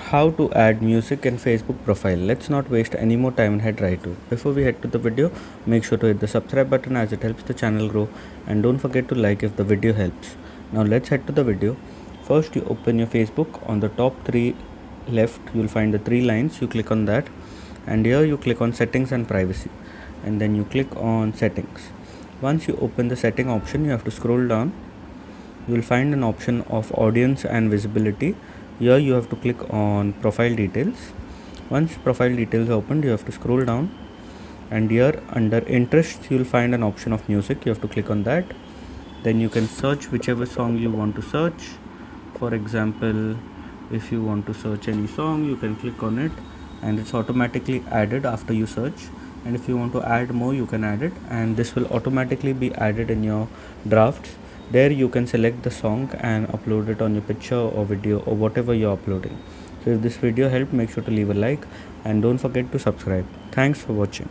How to add music in Facebook profile. Let's not waste any more time and head right to it. Before we head to the video, make sure to hit the subscribe button as it helps the channel grow, and don't forget to like if the video helps. Now let's head to the video. First, you open your Facebook. On the top three left, you'll find the three lines. You click on that, and here you click on settings and privacy, and then you click on settings. Once you open the setting option, you have to scroll down. You will find an option of audience and visibility. Here you have to click on profile details. Once profile details opened, you have to scroll down, and here under interests you will find an option of music. You have to click on that. Then you can search whichever song you want to search. For example, if you want to search any song, you can click on it and it's automatically added after you search. And if you want to add more, you can add it, and this will automatically be added in your drafts. There you can select the song and upload it on your picture or video or whatever you're uploading. So if this video helped, make sure to leave a like and don't forget to subscribe. Thanks for watching.